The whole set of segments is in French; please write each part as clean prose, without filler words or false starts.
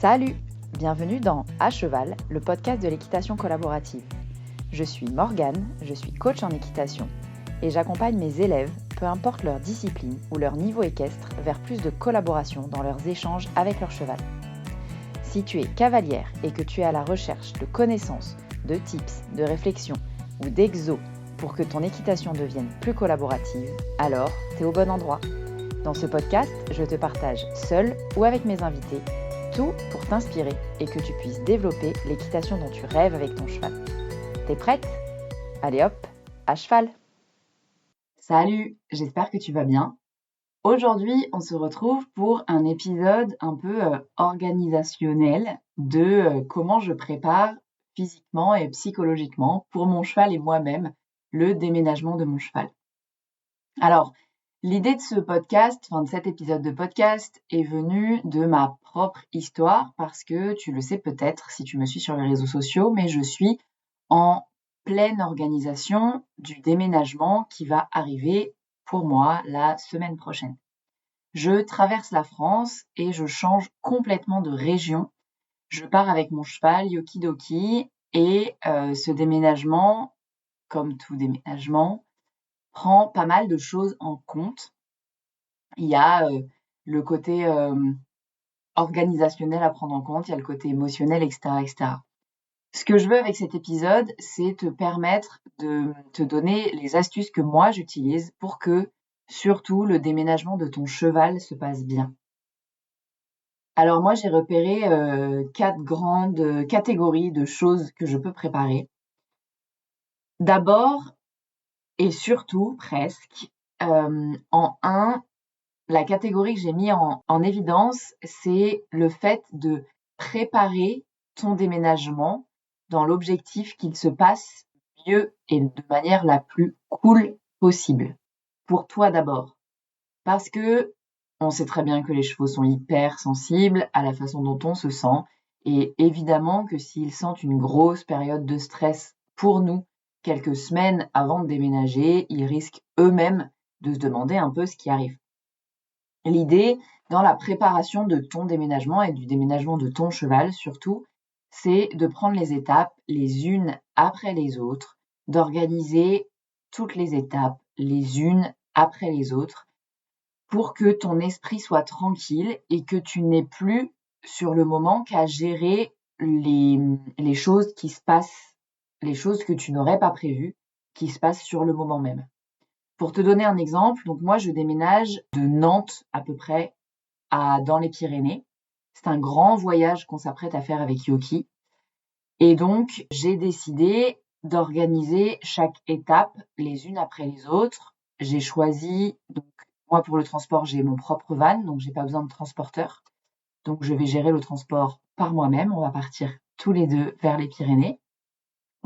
Salut! Bienvenue dans À Cheval, le podcast de l'équitation collaborative. Je suis Morgane, je suis coach en équitation et j'accompagne mes élèves, peu importe leur discipline ou leur niveau équestre, vers plus de collaboration dans leurs échanges avec leur cheval. Si tu es cavalière et que tu es à la recherche de connaissances, de tips, de réflexions ou d'exos pour que ton équitation devienne plus collaborative, alors tu es au bon endroit. Dans ce podcast, je te partage seule ou avec mes invités tout pour t'inspirer et que tu puisses développer l'équitation dont tu rêves avec ton cheval. T'es prête ? Allez hop, à cheval ! Salut, j'espère que tu vas bien. Aujourd'hui, on se retrouve pour un épisode un peu organisationnel de comment je prépare physiquement et psychologiquement pour mon cheval et moi-même le déménagement de mon cheval. Alors, l'idée de ce podcast, de cet épisode de podcast, est venue de ma propre histoire parce que tu le sais peut-être si tu me suis sur les réseaux sociaux, mais je suis en pleine organisation du déménagement qui va arriver pour moi la semaine prochaine. Je traverse la France et je change complètement de région. Je pars avec mon cheval Yoki Doki et ce déménagement, comme tout déménagement, prend pas mal de choses en compte. Il y a le côté organisationnel à prendre en compte, il y a le côté émotionnel, etc., etc. Ce que je veux avec cet épisode, c'est te permettre de te donner les astuces que moi j'utilise pour que, surtout, le déménagement de ton cheval se passe bien. Alors moi, j'ai repéré 4 grandes catégories de choses que je peux préparer. D'abord, et surtout, presque, en 1, la catégorie que j'ai mis en évidence, c'est le fait de préparer ton déménagement dans l'objectif qu'il se passe mieux et de manière la plus cool possible. Pour toi d'abord. Parce que on sait très bien que les chevaux sont hyper sensibles à la façon dont on se sent. Et évidemment que s'ils sentent une grosse période de stress pour nous, quelques semaines avant de déménager, ils risquent eux-mêmes de se demander un peu ce qui arrive. L'idée, dans la préparation de ton déménagement et du déménagement de ton cheval surtout, c'est de prendre les étapes les unes après les autres, d'organiser toutes les étapes les unes après les autres pour que ton esprit soit tranquille et que tu n'aies plus sur le moment qu'à gérer les choses qui se passent, les choses que tu n'aurais pas prévues, qui se passent sur le moment même. Pour te donner un exemple, donc moi je déménage de Nantes à peu près dans les Pyrénées. C'est un grand voyage qu'on s'apprête à faire avec Yoki. Et donc j'ai décidé d'organiser chaque étape les unes après les autres. J'ai choisi, donc moi pour le transport j'ai mon propre van, donc j'ai pas besoin de transporteur. Donc je vais gérer le transport par moi-même. On va partir tous les deux vers les Pyrénées.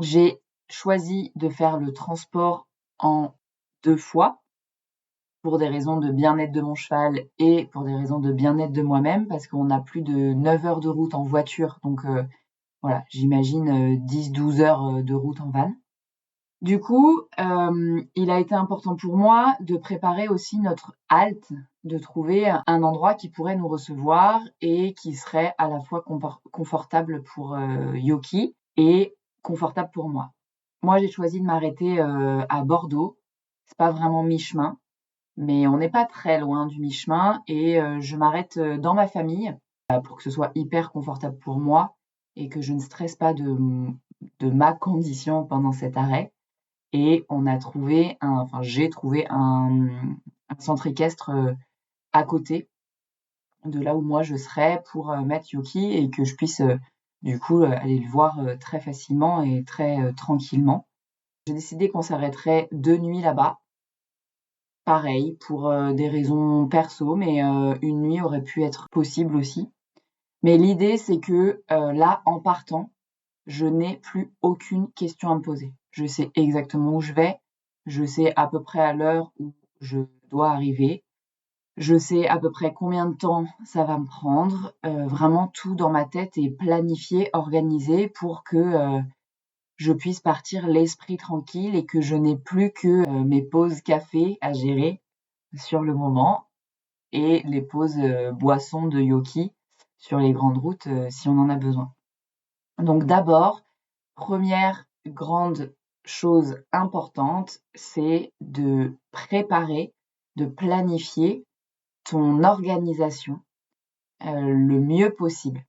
J'ai choisi de faire le transport en 2 fois pour des raisons de bien-être de mon cheval et pour des raisons de bien-être de moi-même parce qu'on a plus de 9 heures de route en voiture. Donc voilà, j'imagine 10-12 heures de route en van. Du coup, il a été important pour moi de préparer aussi notre halte, de trouver un endroit qui pourrait nous recevoir et qui serait à la fois confortable pour Yoki et confortable pour moi. Moi, j'ai choisi de m'arrêter à Bordeaux. C'est pas vraiment mi-chemin, mais on n'est pas très loin du mi-chemin et je m'arrête dans ma famille pour que ce soit hyper confortable pour moi et que je ne stresse pas de ma condition pendant cet arrêt. Et j'ai trouvé un centre équestre à côté de là où moi je serais pour mettre Yoki et que je puisse du coup aller le voir très facilement et très tranquillement. J'ai décidé qu'on s'arrêterait 2 nuits là-bas. Pareil, pour des raisons perso, mais une nuit aurait pu être possible aussi. Mais l'idée, c'est que là, en partant, je n'ai plus aucune question à me poser. Je sais exactement où je vais, je sais à peu près à l'heure où je dois arriver, je sais à peu près combien de temps ça va me prendre. Vraiment, tout dans ma tête est planifié, organisé pour que je puisse partir l'esprit tranquille et que je n'ai plus que mes pauses café à gérer sur le moment et les pauses boissons de Yoki sur les grandes routes si on en a besoin. Donc d'abord, première grande chose importante, c'est de préparer, de planifier ton organisation le mieux possible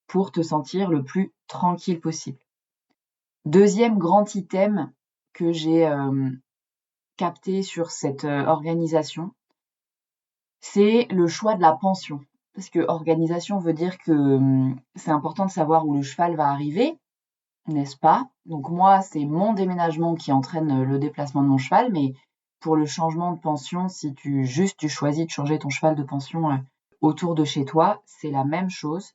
pour te sentir le plus tranquille possible. Deuxième grand item que j'ai capté sur cette organisation, c'est le choix de la pension. Parce que organisation veut dire que c'est important de savoir où le cheval va arriver, n'est-ce pas? Donc moi, c'est mon déménagement qui entraîne le déplacement de mon cheval, mais pour le changement de pension, si tu choisis de changer ton cheval de pension autour de chez toi, c'est la même chose.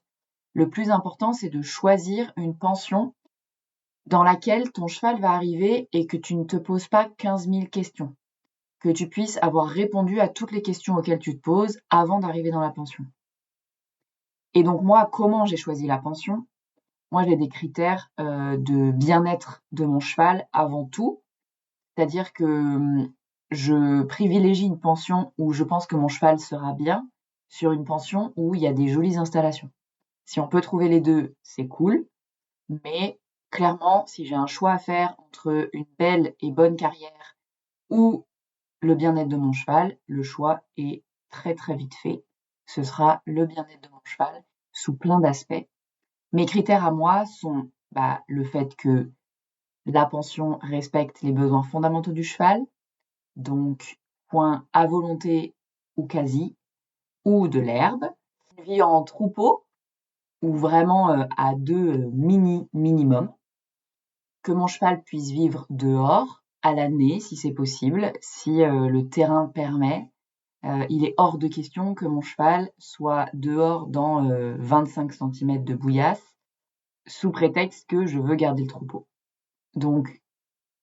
Le plus important, c'est de choisir une pension dans laquelle ton cheval va arriver et que tu ne te poses pas 15 000 questions. Que tu puisses avoir répondu à toutes les questions auxquelles tu te poses avant d'arriver dans la pension. Et donc moi, comment j'ai choisi la pension? Moi, j'ai des critères de bien-être de mon cheval avant tout. C'est-à-dire que je privilégie une pension où je pense que mon cheval sera bien sur une pension où il y a des jolies installations. Si on peut trouver les deux, c'est cool. Mais clairement, si j'ai un choix à faire entre une belle et bonne carrière ou le bien-être de mon cheval, le choix est très très vite fait. Ce sera le bien-être de mon cheval sous plein d'aspects. Mes critères à moi sont le fait que la pension respecte les besoins fondamentaux du cheval, donc point à volonté ou quasi, ou de l'herbe, une vie en troupeau, ou vraiment à 2 minimum, que mon cheval puisse vivre dehors, à l'année si c'est possible, si le terrain permet. Il est hors de question que mon cheval soit dehors dans 25 cm de bouillasse, sous prétexte que je veux garder le troupeau. Donc,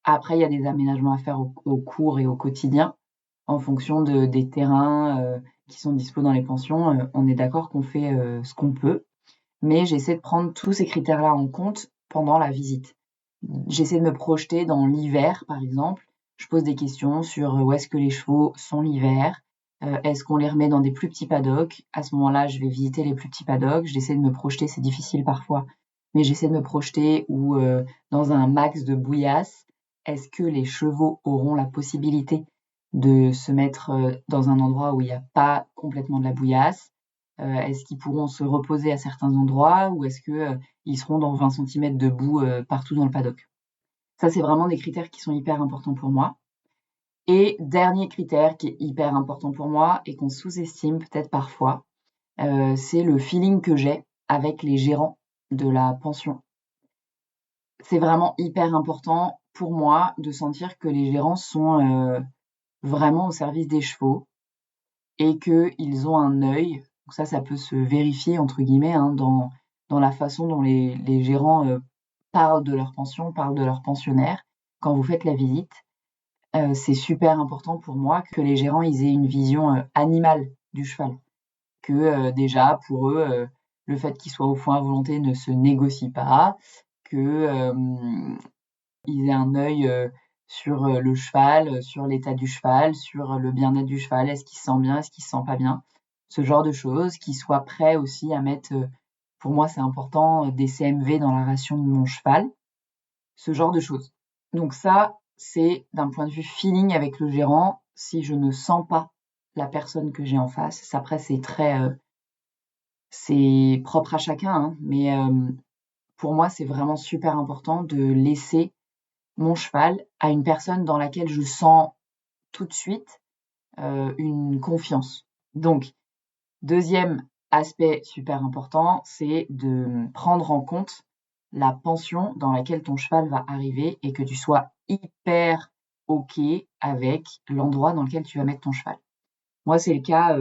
après, il y a des aménagements à faire au cours et au quotidien, en fonction des terrains qui sont dispo dans les pensions. On est d'accord qu'on fait ce qu'on peut, mais j'essaie de prendre tous ces critères-là en compte pendant la visite. J'essaie de me projeter dans l'hiver, par exemple. Je pose des questions sur où est-ce que les chevaux sont l'hiver, est-ce qu'on les remet dans des plus petits paddocks? À ce moment-là, je vais visiter les plus petits paddocks. J'essaie de me projeter, c'est difficile parfois, mais j'essaie de me projeter ou dans un max de bouillasse. Est-ce que les chevaux auront la possibilité de se mettre dans un endroit où il n'y a pas complètement de la bouillasse? Est-ce qu'ils pourront se reposer à certains endroits ou est-ce que ils seront dans 20 cm de boue partout dans le paddock? Ça, c'est vraiment des critères qui sont hyper importants pour moi. Et dernier critère qui est hyper important pour moi et qu'on sous-estime peut-être parfois, c'est le feeling que j'ai avec les gérants de la pension. C'est vraiment hyper important pour moi de sentir que les gérants sont vraiment au service des chevaux et qu'ils ont un œil. Donc ça peut se vérifier entre guillemets dans la façon dont les gérants parlent de leur pension, parlent de leurs pensionnaires quand vous faites la visite. C'est super important pour moi que les gérants ils aient une vision animale du cheval. Que déjà pour eux, le fait qu'il soit au foin à volonté ne se négocie pas, que ils aient un œil sur le cheval, sur l'état du cheval, sur le bien-être du cheval, est-ce qu'il se sent bien, est-ce qu'il se sent pas bien, ce genre de choses, qu'ils soient prêts aussi à mettre, pour moi c'est important, des CMV dans la ration de mon cheval, ce genre de choses. Donc ça, c'est d'un point de vue feeling avec le gérant, si je ne sens pas la personne que j'ai en face, après c'est très, c'est propre à chacun, hein, mais pour moi c'est vraiment super important de laisser mon cheval à une personne dans laquelle je sens tout de suite une confiance. Donc, deuxième aspect super important, c'est de prendre en compte la pension dans laquelle ton cheval va arriver et que tu sois hyper OK avec l'endroit dans lequel tu vas mettre ton cheval. Moi, c'est le cas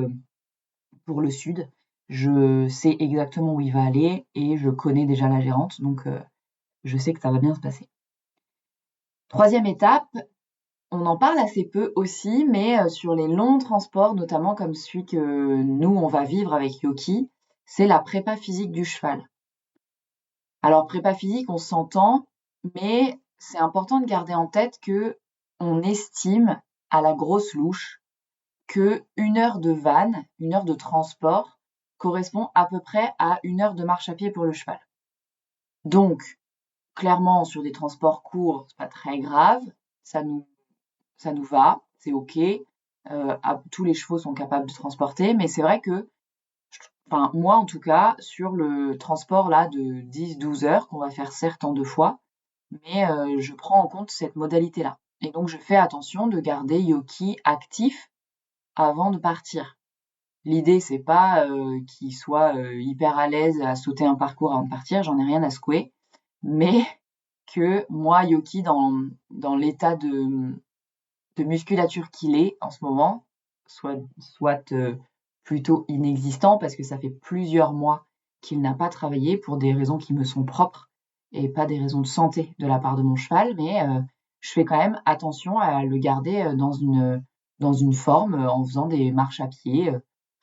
pour le sud. Je sais exactement où il va aller et je connais déjà la gérante, donc je sais que ça va bien se passer. Troisième étape, on en parle assez peu aussi, mais sur les longs transports, notamment comme celui que nous, on va vivre avec Yoki, c'est la prépa physique du cheval. Alors, prépa physique, on s'entend, mais c'est important de garder en tête que on estime à la grosse louche que 1 heure de van, 1 heure de transport, correspond à peu près à 1 heure de marche à pied pour le cheval. Donc, clairement, sur des transports courts, c'est pas très grave, ça nous va, c'est OK. Tous les chevaux sont capables de transporter, mais c'est vrai que, enfin, moi en tout cas, sur le transport là de 10-12 heures, qu'on va faire certes en 2 fois, mais je prends en compte cette modalité-là. Et donc, je fais attention de garder Yoki actif avant de partir. L'idée, c'est pas qu'il soit hyper à l'aise à sauter un parcours avant de partir, j'en ai rien à secouer, mais que moi, Yoki, dans l'état de musculature qu'il est en ce moment, soit plutôt inexistant parce que ça fait plusieurs mois qu'il n'a pas travaillé pour des raisons qui me sont propres et pas des raisons de santé de la part de mon cheval, mais je fais quand même attention à le garder dans une forme en faisant des marches à pied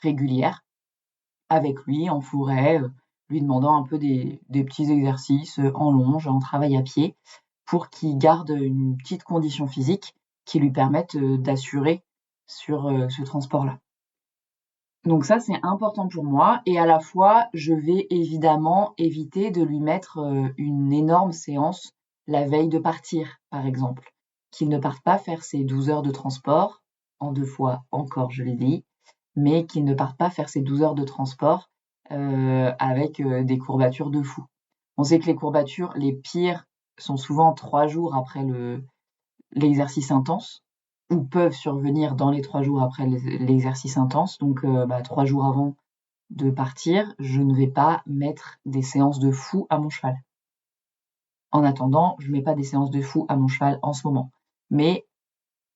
régulières avec lui en forêt, lui demandant un peu des petits exercices en longe, en travail à pied, pour qu'il garde une petite condition physique qui lui permette d'assurer sur ce transport-là. Donc ça, c'est important pour moi. Et à la fois, je vais évidemment éviter de lui mettre une énorme séance la veille de partir, par exemple. Qu'il ne parte pas faire ses 12 heures de transport, en 2 fois encore, je l'ai dit, mais qu'il ne parte pas faire ses 12 heures de transport avec des courbatures de fou. On sait que les courbatures, les pires, sont souvent 3 jours après l'exercice intense, ou peuvent survenir dans les 3 jours après l'exercice intense. Donc 3 jours avant de partir, je ne vais pas mettre des séances de fou à mon cheval. En attendant, je mets pas des séances de fou à mon cheval en ce moment. Mais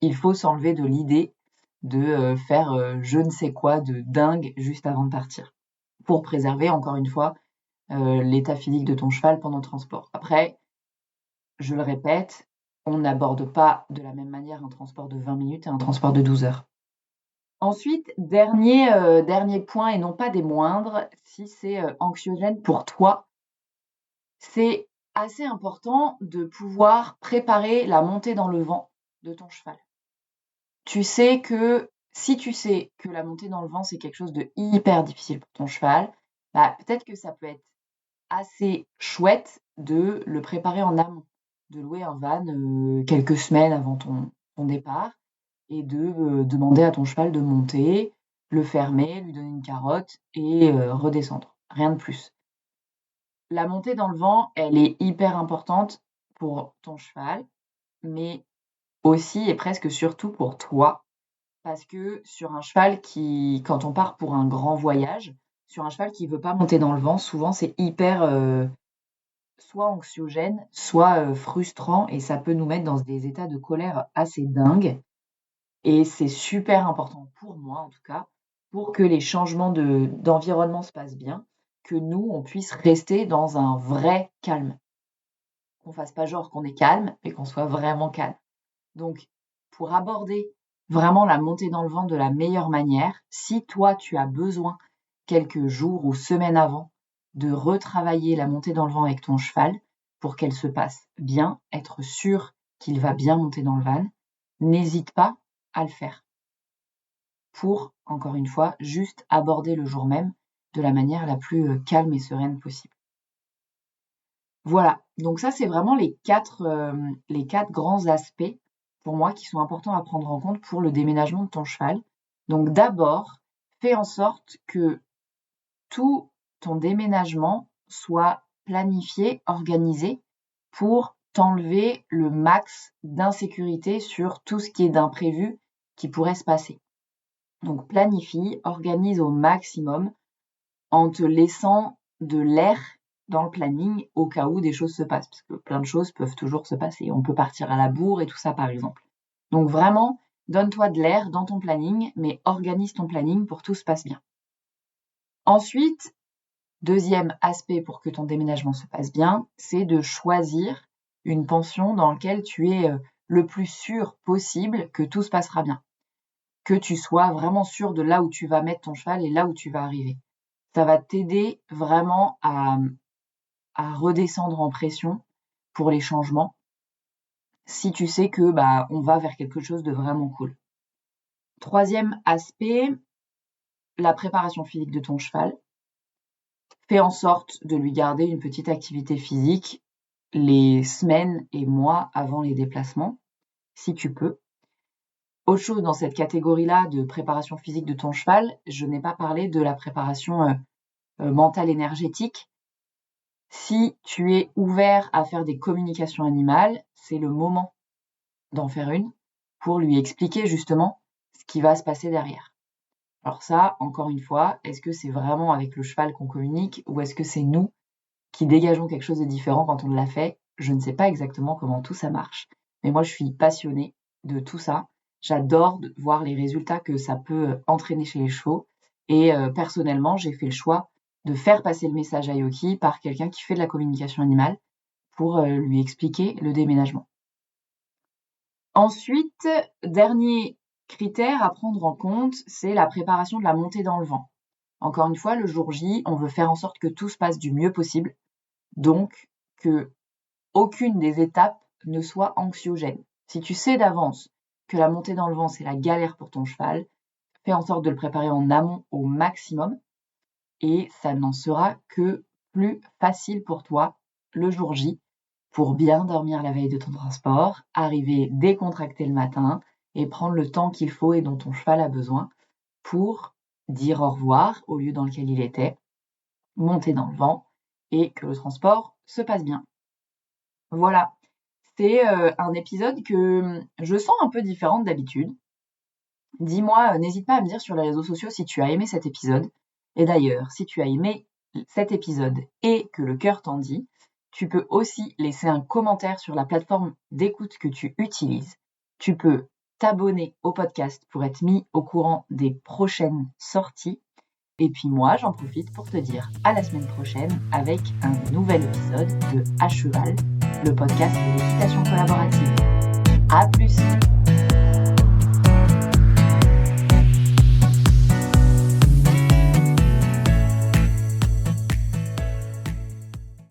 il faut s'enlever de l'idée de faire je ne sais quoi de dingue juste avant de partir, pour préserver, encore une fois, l'état physique de ton cheval pendant le transport. Après, je le répète, on n'aborde pas de la même manière un transport de 20 minutes et un transport de 12 heures. Ensuite, dernier point et non pas des moindres, si c'est anxiogène pour toi, c'est assez important de pouvoir préparer la montée dans le vent de ton cheval. Si tu sais que la montée dans le vent, c'est quelque chose de hyper difficile pour ton cheval, peut-être que ça peut être assez chouette de le préparer en amont, de louer un van quelques semaines avant ton départ et de demander à ton cheval de monter, le fermer, lui donner une carotte et redescendre. Rien de plus. La montée dans le vent, elle est hyper importante pour ton cheval, mais aussi et presque surtout pour toi. Parce que sur un cheval quand on part pour un grand voyage, sur un cheval qui veut pas monter dans le vent, souvent c'est hyper soit anxiogène, soit frustrant et ça peut nous mettre dans des états de colère assez dingues. Et c'est super important pour moi en tout cas, pour que les changements d'environnement se passent bien, que nous, on puisse rester dans un vrai calme. Qu'on fasse pas genre qu'on est calme, mais qu'on soit vraiment calme. Donc, pour aborder vraiment la montée dans le vent de la meilleure manière, si toi, tu as besoin quelques jours ou semaines avant de retravailler la montée dans le vent avec ton cheval pour qu'elle se passe bien, être sûr qu'il va bien monter dans le van, n'hésite pas à le faire. Pour, encore une fois, juste aborder le jour même de la manière la plus calme et sereine possible. Voilà, donc ça c'est vraiment les quatre grands aspects pour moi qui sont importants à prendre en compte pour le déménagement de ton cheval. Donc d'abord, fais en sorte que tout ton déménagement soit planifié, organisé pour t'enlever le max d'insécurité sur tout ce qui est d'imprévu qui pourrait se passer. Donc planifie, organise au maximum en te laissant de l'air dans le planning au cas où des choses se passent, parce que plein de choses peuvent toujours se passer. On peut partir à la bourre et tout ça, par exemple. Donc vraiment, donne-toi de l'air dans ton planning, mais organise ton planning pour que tout se passe bien. Ensuite, deuxième aspect pour que ton déménagement se passe bien, c'est de choisir une pension dans laquelle tu es le plus sûr possible que tout se passera bien. Que tu sois vraiment sûr de là où tu vas mettre ton cheval et là où tu vas arriver. Ça va t'aider vraiment à redescendre en pression pour les changements si tu sais que on va vers quelque chose de vraiment cool. Troisième aspect, la préparation physique de ton cheval. Fais en sorte de lui garder une petite activité physique les semaines et mois avant les déplacements, si tu peux. Autre chose dans cette catégorie-là de préparation physique de ton cheval, je n'ai pas parlé de la préparation mentale énergétique. Si tu es ouvert à faire des communications animales, c'est le moment d'en faire une pour lui expliquer justement ce qui va se passer derrière. Alors ça, encore une fois, est-ce que c'est vraiment avec le cheval qu'on communique ou est-ce que c'est nous qui dégageons quelque chose de différent quand on l'a fait? Je ne sais pas exactement comment tout ça marche. Mais moi, je suis passionnée de tout ça. J'adore voir les résultats que ça peut entraîner chez les chevaux. Et personnellement, j'ai fait le choix de faire passer le message à Yoki par quelqu'un qui fait de la communication animale pour lui expliquer le déménagement. Ensuite, dernier critère à prendre en compte, c'est la préparation de la montée dans le vent. Encore une fois, le jour J, on veut faire en sorte que tout se passe du mieux possible, donc que aucune des étapes ne soit anxiogène. Si tu sais d'avance que la montée dans le vent, c'est la galère pour ton cheval, fais en sorte de le préparer en amont au maximum et ça n'en sera que plus facile pour toi le jour J pour bien dormir la veille de ton transport, arriver décontracté le matin et prendre le temps qu'il faut et dont ton cheval a besoin pour dire au revoir au lieu dans lequel il était, monter dans le vent et que le transport se passe bien. Voilà, c'est un épisode que je sens un peu différente d'habitude. Dis-moi, n'hésite pas à me dire sur les réseaux sociaux si tu as aimé cet épisode. Et d'ailleurs, si tu as aimé cet épisode et que le cœur t'en dit, tu peux aussi laisser un commentaire sur la plateforme d'écoute que tu utilises. Tu peux t'abonner au podcast pour être mis au courant des prochaines sorties. Et puis moi, j'en profite pour te dire à la semaine prochaine avec un nouvel épisode de À Cheval, le podcast de l'équitation collaborative. À plus!